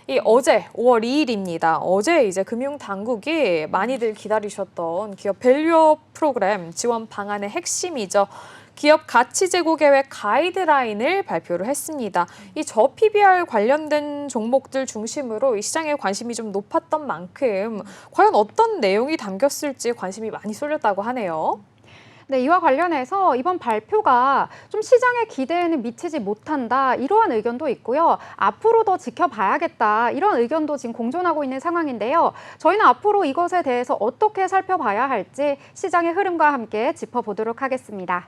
이 어제 5월 2일입니다. 어제 이제 금융당국이 많이들 기다리셨던 기업 밸류업 프로그램 지원 방안의 핵심이죠. 기업 가치 제고 계획 가이드라인을 발표를 했습니다. 이 저PBR 관련된 종목들 중심으로 이 시장에 관심이 좀 높았던 만큼 과연 어떤 내용이 담겼을지 관심이 많이 쏠렸다고 하네요. 네, 이와 관련해서 이번 발표가 좀 시장의 기대에는 미치지 못한다 이러한 의견도 있고요. 앞으로 더 지켜봐야겠다 이런 의견도 지금 공존하고 있는 상황인데요. 저희는 앞으로 이것에 대해서 어떻게 살펴봐야 할지 시장의 흐름과 함께 짚어보도록 하겠습니다.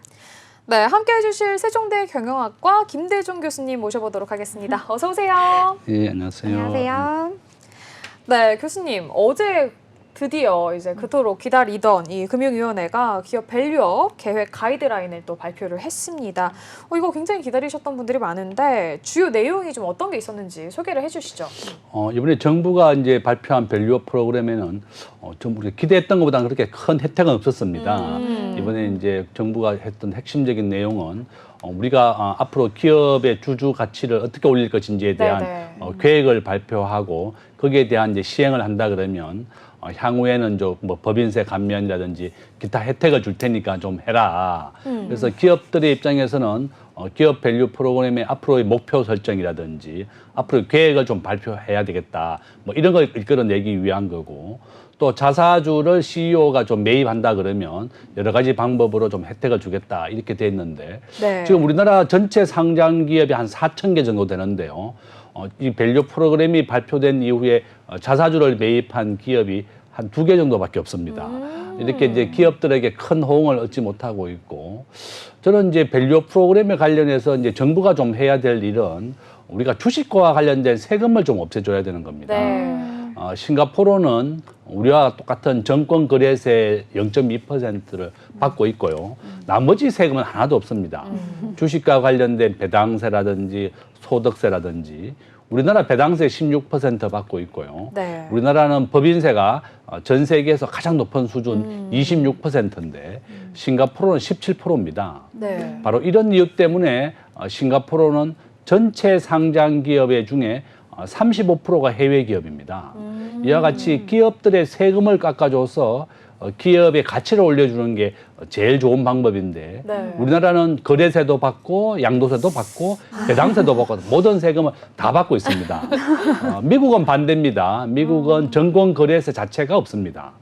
네, 함께 해주실 세종대 경영학과 김대중 교수님 모셔보도록 하겠습니다. 어서 오세요. 예, 안녕하세요. 안녕하세요. 네, 교수님 어제 드디어 이제 그토록 기다리던 이 금융위원회가 기업 밸류업 계획 가이드라인을 또 발표를 했습니다. 이거 굉장히 기다리셨던 분들이 많은데 주요 내용이 좀 어떤 게 있었는지 소개를 해주시죠. 이번에 정부가 이제 발표한 밸류업 프로그램에는 좀 우리가 기대했던 것보다는 그렇게 큰 혜택은 없었습니다. 이번에 이제 정부가 했던 핵심적인 내용은 우리가 앞으로 기업의 주주 가치를 어떻게 올릴 것인지에 대한 계획을 발표하고 거기에 대한 이제 시행을 한다 그러면 향후에는 좀 뭐 법인세 감면이라든지 기타 혜택을 줄 테니까 좀 해라. 그래서 기업들의 입장에서는 기업 밸류 프로그램의 앞으로의 목표 설정이라든지 앞으로 계획을 좀 발표해야 되겠다. 뭐 이런 걸 이끌어내기 위한 거고 또 자사주를 CEO가 좀 매입한다 그러면 여러 가지 방법으로 좀 혜택을 주겠다 이렇게 돼 있는데 지금 우리나라 전체 상장 기업이 한 4,000개 정도 되는데요. 이 밸류 프로그램이 발표된 이후에 자사주를 매입한 기업이 한 2개 정도밖에 없습니다. 이렇게 이제 기업들에게 큰 호응을 얻지 못하고 있고 저는 이제 밸류 프로그램에 관련해서 이제 정부가 좀 해야 될 일은 우리가 주식과 관련된 세금을 좀 없애줘야 되는 겁니다. 싱가포르는 우리와 똑같은 정권 거래세 0.2%를 받고 있고요. 나머지 세금은 하나도 없습니다. 주식과 관련된 배당세라든지 소득세라든지 우리나라 배당세 16% 받고 있고요. 우리나라는 법인세가 전 세계에서 가장 높은 수준 26%인데 싱가포르는 17%입니다. 바로 이런 이유 때문에 싱가포르는 전체 상장 기업의 중에 35%가 해외 기업입니다. 이와 같이 기업들의 세금을 깎아줘서 기업의 가치를 올려주는 게 제일 좋은 방법인데 우리나라는 거래세도 받고 양도세도 받고 배당세도 받고 모든 세금을 다 받고 있습니다. 미국은 반대입니다. 미국은 정권 거래세 자체가 없습니다.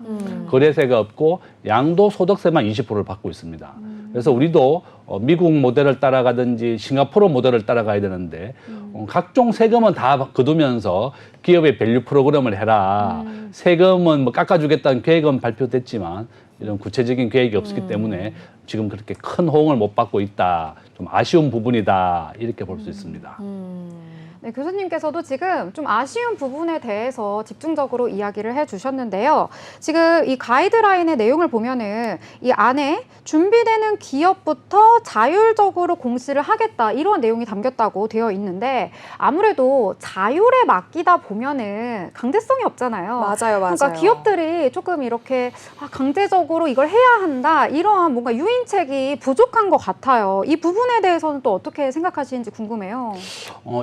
거래세가 없고 양도소득세만 20%를 받고 있습니다. 그래서 우리도 미국 모델을 따라가든지 싱가포르 모델을 따라가야 되는데 각종 세금은 다 거두면서 기업의 밸류 프로그램을 해라. 세금은 뭐 깎아주겠다는 계획은 발표됐지만 이런 구체적인 계획이 없었기 때문에 지금 그렇게 큰 호응을 못 받고 있다. 좀 아쉬운 부분이다. 이렇게 볼 수 있습니다. 네, 교수님께서도 지금 좀 아쉬운 부분에 대해서 집중적으로 이야기를 해주셨는데요. 지금 이 가이드라인의 내용을 보면은 이 안에 준비되는 기업부터 자율적으로 공시를 하겠다 이런 내용이 담겼다고 되어 있는데 아무래도 자율에 맡기다 보면은 강제성이 없잖아요. 맞아요. 그러니까 기업들이 조금 이렇게 강제적으로 이걸 해야 한다 이런 뭔가 유인책이 부족한 것 같아요. 이 부분에 대해서는 또 어떻게 생각하시는지 궁금해요.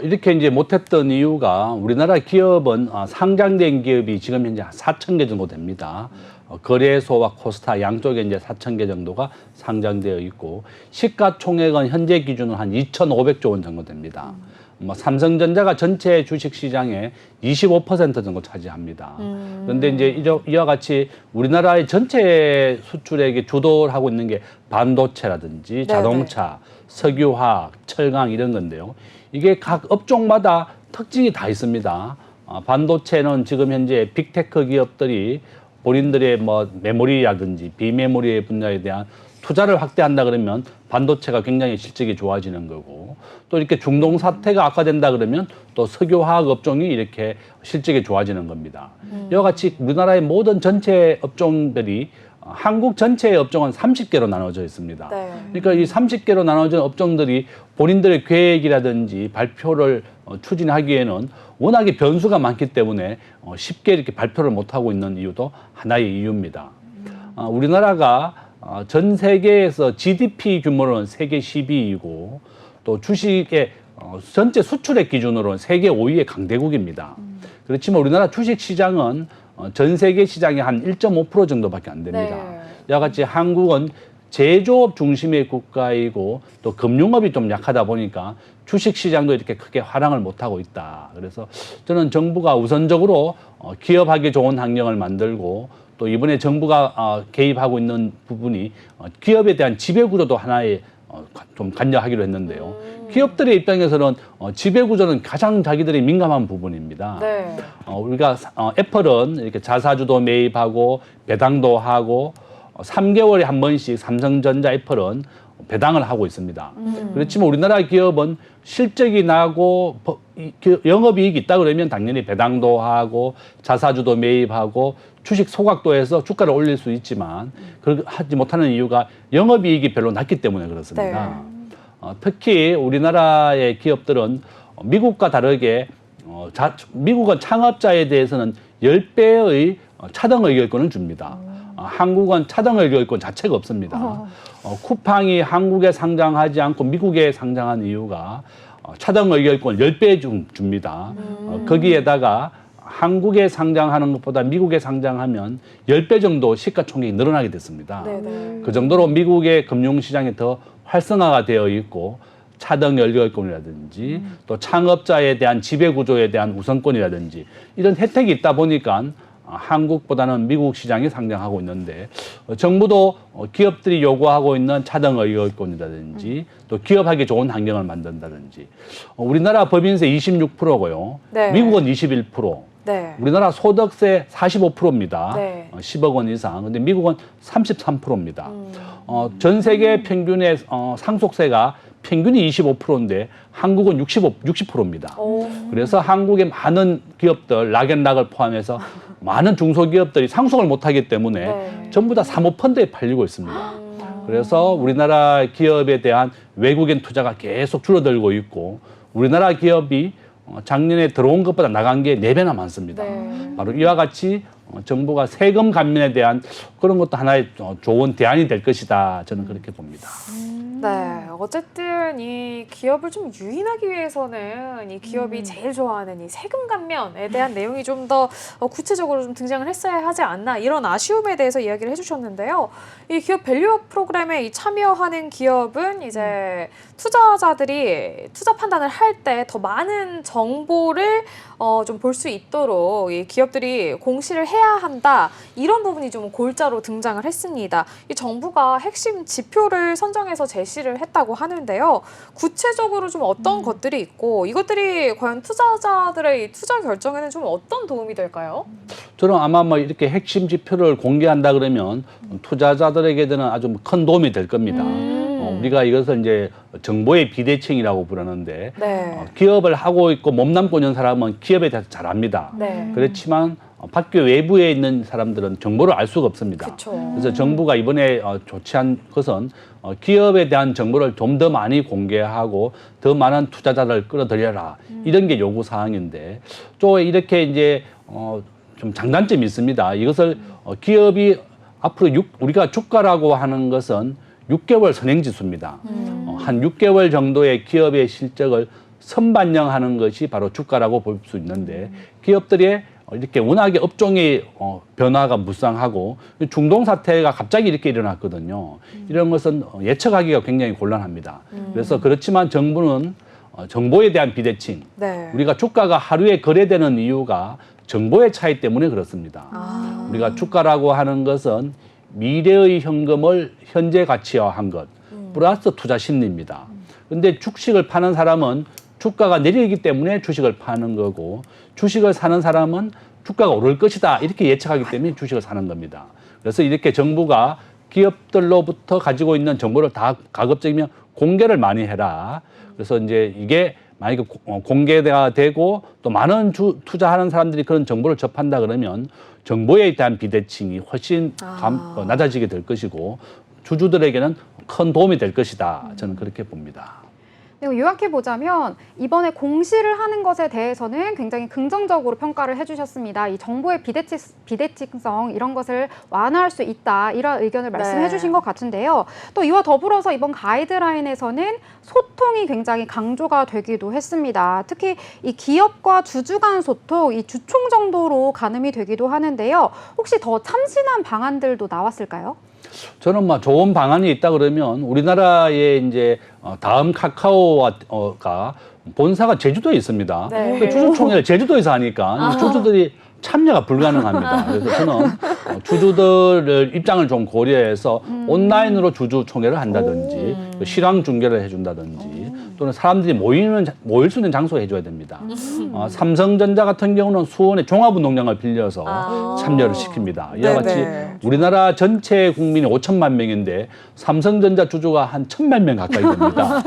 이렇게 이제 못했던 이유가 우리나라 기업은 상장된 기업이 지금 현재 4,000개 정도 됩니다. 거래소와 코스타 양쪽에 이제 4,000개 정도가 상장되어 있고 시가총액은 현재 기준으로 한 2,500조 원 정도 됩니다. 삼성전자가 전체 주식시장의 25% 정도 차지합니다. 그런데 이제 이와 같이 우리나라의 전체 수출액이 주도를 하고 있는 게 반도체라든지 자동차, 석유화학, 철강 이런 건데요. 이게 각 업종마다 특징이 다 있습니다. 반도체는 지금 현재 빅테크 기업들이 본인들의 뭐 메모리라든지 비메모리 분야에 대한 투자를 확대한다 그러면 반도체가 굉장히 실적이 좋아지는 거고 또 이렇게 중동 사태가 악화된다 그러면 또 석유화학 업종이 이렇게 실적이 좋아지는 겁니다. 이와 같이 우리나라의 모든 전체 업종들이 한국 전체의 업종은 30개로 나눠져 있습니다. 그러니까 이 30개로 나눠진 업종들이 본인들의 계획이라든지 발표를 추진하기에는 워낙에 변수가 많기 때문에 쉽게 이렇게 발표를 못하고 있는 이유도 하나의 이유입니다. 우리나라가 전 세계에서 GDP 규모로는 세계 10위이고 또 주식의 전체 수출액 기준으로는 세계 5위의 강대국입니다. 그렇지만 우리나라 주식 시장은 전 세계 시장의 한 1.5% 정도밖에 안 됩니다. 네. 이와 같이 한국은 제조업 중심의 국가이고 또 금융업이 좀 약하다 보니까 주식 시장도 이렇게 크게 활용을 못하고 있다. 그래서 저는 정부가 우선적으로 기업하기 좋은 환경을 만들고 또 이번에 정부가 개입하고 있는 부분이 기업에 대한 지배구조도 하나의 좀 관여하기로 했는데요. 기업들의 입장에서는 지배구조는 가장 자기들이 민감한 부분입니다. 네. 우리가 애플은 이렇게 자사주도 매입하고 배당도 하고 3개월에 한 번씩 삼성전자, 애플은 배당을 하고 있습니다. 그렇지만 우리나라 기업은 실적이 나고 영업이익이 있다 그러면 당연히 배당도 하고 자사주도 매입하고 주식 소각도 해서 주가를 올릴 수 있지만 그렇게 하지 못하는 이유가 영업이익이 별로 낮기 때문에 그렇습니다. 특히 우리나라의 기업들은 미국과 다르게 미국은 창업자에 대해서는 10배의 차등 의결권을 줍니다. 한국은 차등 의결권 자체가 없습니다. 쿠팡이 한국에 상장하지 않고 미국에 상장한 이유가 차등 의결권 10배 줍니다. 거기에다가 한국에 상장하는 것보다 미국에 상장하면 10배 정도 시가총액이 늘어나게 됐습니다. 네네. 그 정도로 미국의 금융시장이 더 활성화가 되어 있고 차등 의결권이라든지 또 창업자에 대한 지배구조에 대한 우선권이라든지 이런 혜택이 있다 보니까 한국보다는 미국 시장에 상장하고 있는데 정부도 기업들이 요구하고 있는 차등 의결권이라든지 또 기업하기 좋은 환경을 만든다든지 우리나라 법인세 26%고요. 네. 미국은 21%. 네. 우리나라 소득세 45%입니다. 네. 10억 원 이상. 근데 미국은 33%입니다. 전 세계 평균의 상속세가 평균이 25%인데 한국은 60%입니다. 그래서 한국의 많은 기업들, 락앤락을 포함해서 많은 중소기업들이 상속을 못하기 때문에 네. 전부 다 사모펀드에 팔리고 있습니다. 그래서 우리나라 기업에 대한 외국인 투자가 계속 줄어들고 있고 우리나라 기업이 작년에 들어온 것보다 나간 게 4배나 많습니다. 네. 바로 이와 같이 정부가 세금 감면에 대한 그런 것도 하나의 좋은 대안이 될 것이다. 저는 그렇게 봅니다. 네, 어쨌든 이 기업을 좀 유인하기 위해서는 이 기업이 제일 좋아하는 이 세금 감면에 대한 내용이 좀 더 구체적으로 좀 등장을 했어야 하지 않나 이런 아쉬움에 대해서 이야기를 해주셨는데요. 이 기업 밸류업 프로그램에 이 참여하는 기업은 이제 투자자들이 투자 판단을 할 때 더 많은 정보를 좀 볼 수 있도록 이 기업들이 공시를 해야 한다 이런 부분이 좀 골자로 등장을 했습니다. 이 정부가 핵심 지표를 선정해서 제시를 했다고 하는데요. 구체적으로 좀 어떤 것들이 있고 이것들이 과연 투자자들의 이 투자 결정에는 좀 어떤 도움이 될까요? 저는 아마 뭐 이렇게 핵심 지표를 공개한다 그러면 투자자들에게는 아주 큰 도움이 될 겁니다. 우리가 이것을 이제 정보의 비대칭이라고 부르는데 네. 기업을 하고 있고 몸담고 있는 사람은 기업에 대해서 잘 압니다. 네. 그렇지만 밖에 외부에 있는 사람들은 정보를 알 수가 없습니다. 그쵸. 그래서 정부가 이번에 조치한 것은 기업에 대한 정보를 좀 더 많이 공개하고 더 많은 투자자를 끌어들여라 이런 게 요구 사항인데 또 이렇게 이제 좀 장단점이 있습니다. 이것을 기업이 앞으로 우리가 주가라고 하는 것은 6개월 선행지수입니다. 한 6개월 정도의 기업의 실적을 선반영하는 것이 바로 주가라고 볼 수 있는데 기업들의 이렇게 워낙에 업종의 변화가 무쌍하고 중동 사태가 갑자기 이렇게 일어났거든요. 이런 것은 예측하기가 굉장히 곤란합니다. 그래서 그렇지만 정부는 정보에 대한 비대칭, 네. 우리가 주가가 하루에 거래되는 이유가 정보의 차이 때문에 그렇습니다. 우리가 주가라고 하는 것은 미래의 현금을 현재 가치화한 것 플러스 투자 심리입니다. 그런데 주식을 파는 사람은 주가가 내리기 때문에 주식을 파는 거고 주식을 사는 사람은 주가가 오를 것이다 이렇게 예측하기 때문에 주식을 사는 겁니다. 그래서 이렇게 정부가 기업들로부터 가지고 있는 정보를 다 가급적이면 공개를 많이 해라. 그래서 이제 이게 만약에 공개가 되고 또 많은 투자하는 사람들이 그런 정보를 접한다 그러면 정보에 대한 비대칭이 훨씬 낮아지게 될 것이고 주주들에게는 큰 도움이 될 것이다. 저는 그렇게 봅니다. 요약해 보자면 이번에 공시를 하는 것에 대해서는 굉장히 긍정적으로 평가를 해주셨습니다. 이 정보의 비대칭성 이런 것을 완화할 수 있다 이런 의견을 말씀해 주신 것 같은데요. 또 이와 더불어서 이번 가이드라인에서는 소통이 굉장히 강조가 되기도 했습니다. 특히 이 기업과 주주 간 소통, 이 주총 정도로 가늠이 되기도 하는데요. 혹시 더 참신한 방안들도 나왔을까요? 저는 뭐 좋은 방안이 있다 그러면 우리나라의 이제 다음 카카오가 본사가 제주도에 있습니다. 네. 그 주주총회를 제주도에서 하니까 주주들이 참여가 불가능합니다. 그래서 저는 주주들을 입장을 좀 고려해서 온라인으로 주주총회를 한다든지 실황 중계를 해준다든지 또는 사람들이 모일 수 있는 장소에 해줘야 됩니다. 삼성전자 같은 경우는 수원의 종합운동장을 빌려서 참여를 시킵니다. 이와 같이 네네. 우리나라 전체 국민이 5천만 명인데 삼성전자 주주가 한 1,000만 명 가까이 됩니다.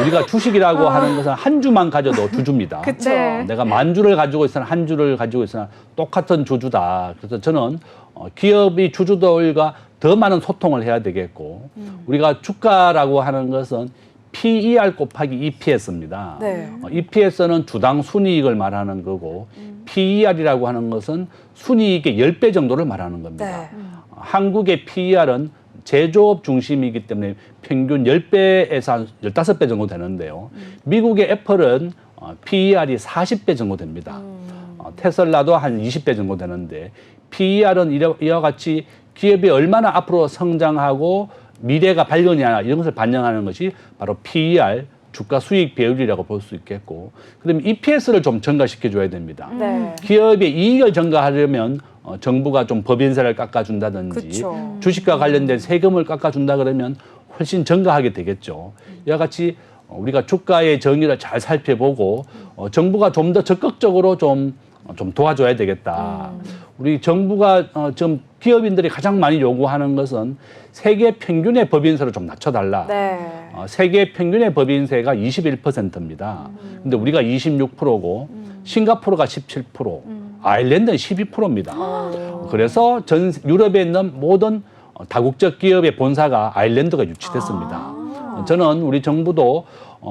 우리가 주식이라고 하는 것은 한 주만 가져도 주주입니다. 그쵸. 네. 내가 만 주를 가지고 있으나 한 주를 가지고 있으나 똑같은 주주다. 그래서 저는 기업이 주주들과 더 많은 소통을 해야 되겠고 우리가 주가라고 하는 것은 PER 곱하기 EPS입니다. 네. EPS는 주당 순이익을 말하는 거고 PER이라고 하는 것은 순이익의 10배 정도를 말하는 겁니다. 네. 한국의 PER은 제조업 중심이기 때문에 평균 10배에서 한 15배 정도 되는데요. 미국의 애플은 PER이 40배 정도 됩니다. 테슬라도 한 20배 정도 되는데 PER은 이와 같이 기업이 얼마나 앞으로 성장하고 미래가 밝으냐 이런 것을 반영하는 것이 바로 PER, 주가 수익 비율이라고 볼 수 있겠고 그다음에 EPS를 좀 증가시켜 줘야 됩니다. 네. 기업의 이익을 증가하려면 정부가 좀 법인세를 깎아준다든지 그쵸. 주식과 관련된 세금을 깎아준다 그러면 훨씬 증가하게 되겠죠. 이와 같이 우리가 주가의 정의를 잘 살펴보고 정부가 좀 더 적극적으로 좀 도와줘야 되겠다. 우리 정부가 지금 기업인들이 가장 많이 요구하는 것은 세계 평균의 법인세를 좀 낮춰달라. 네. 세계 평균의 법인세가 21%입니다. 근데 우리가 26%고 싱가포르가 17%, 아일랜드는 12%입니다. 그래서 전 유럽에 있는 모든 다국적 기업의 본사가 아일랜드가 유치됐습니다. 저는 우리 정부도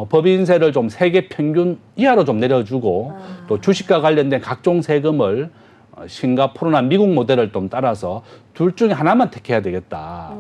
법인세를 좀 세계 평균 이하로 좀 내려주고 또 주식과 관련된 각종 세금을 싱가포르나 미국 모델을 좀 따라서 둘 중에 하나만 택해야 되겠다.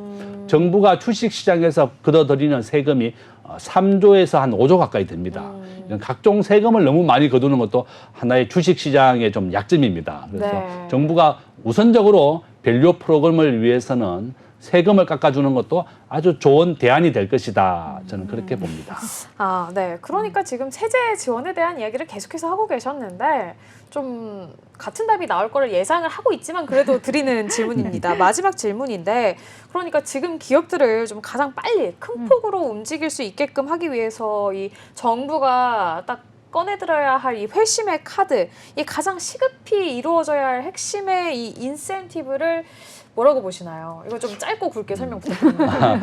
정부가 주식시장에서 걷어들이는 세금이 3조에서 한 5조 가까이 됩니다. 이런 각종 세금을 너무 많이 거두는 것도 하나의 주식시장의 좀 약점입니다. 그래서 네. 정부가 우선적으로 밸류 프로그램을 위해서는 세금을 깎아주는 것도 아주 좋은 대안이 될 것이다. 저는 그렇게 봅니다. 아, 네. 그러니까 지금 세제 지원에 대한 이야기를 계속해서 하고 계셨는데 좀 같은 답이 나올 거를 예상을 하고 있지만 그래도 드리는 질문입니다. 마지막 질문인데 그러니까 지금 기업들을 좀 가장 빨리 큰 폭으로 움직일 수 있게끔 하기 위해서 이 정부가 딱 꺼내들어야 할 이 회심의 카드, 이 가장 시급히 이루어져야 할 핵심의 이 인센티브를 뭐라고 보시나요? 이거 좀 짧고 굵게 설명 부탁드립니다.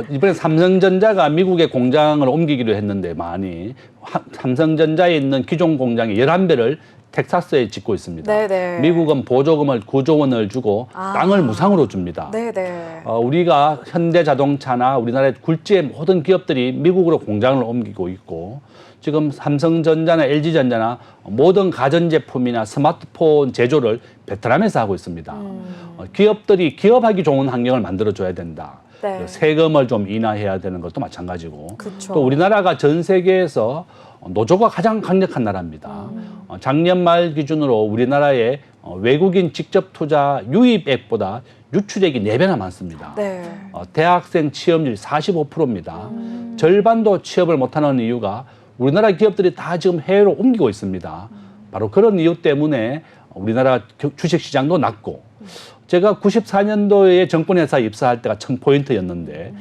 이번에 삼성전자가 미국에 공장을 옮기기로 했는데 많이 삼성전자에 있는 기존 공장의 11배를 텍사스에 짓고 있습니다. 네네. 미국은 보조금을 9조 원을 주고 땅을 무상으로 줍니다. 네네. 우리가 현대자동차나 우리나라의 굴지의 모든 기업들이 미국으로 공장을 옮기고 있고 지금 삼성전자나 LG전자나 모든 가전제품이나 스마트폰 제조를 베트남에서 하고 있습니다. 기업들이 기업하기 좋은 환경을 만들어줘야 된다. 네. 세금을 좀 인하해야 되는 것도 마찬가지고 그쵸. 또 우리나라가 전 세계에서 노조가 가장 강력한 나라입니다. 작년 말 기준으로 우리나라의 외국인 직접 투자 유입액보다 유출액이 4배나 많습니다. 네. 대학생 취업률이 45%입니다. 절반도 취업을 못하는 이유가 우리나라 기업들이 다 지금 해외로 옮기고 있습니다. 바로 그런 이유 때문에 우리나라 주식시장도 낮고 제가 94년도에 정권회사에 입사할 때가 1000포인트였는데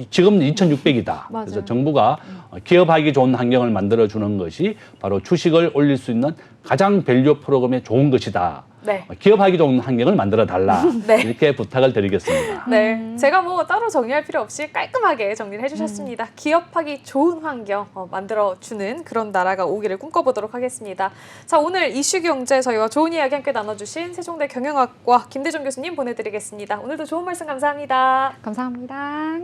지금 2600이다. 맞아요. 그래서 정부가 기업하기 좋은 환경을 만들어주는 것이 바로 주식을 올릴 수 있는 가장 밸류 프로그램에 좋은 것이다. 네. 기업하기 좋은 환경을 만들어 달라. 네. 이렇게 부탁을 드리겠습니다. 네, 제가 뭐 따로 정리할 필요 없이 깔끔하게 정리를 해주셨습니다. 기업하기 좋은 환경 만들어주는 그런 나라가 오기를 꿈꿔보도록 하겠습니다. 자, 오늘 이슈경제 저희와 좋은 이야기 함께 나눠주신 세종대 경영학과 김대중 교수님 보내드리겠습니다. 오늘도 좋은 말씀 감사합니다. 감사합니다.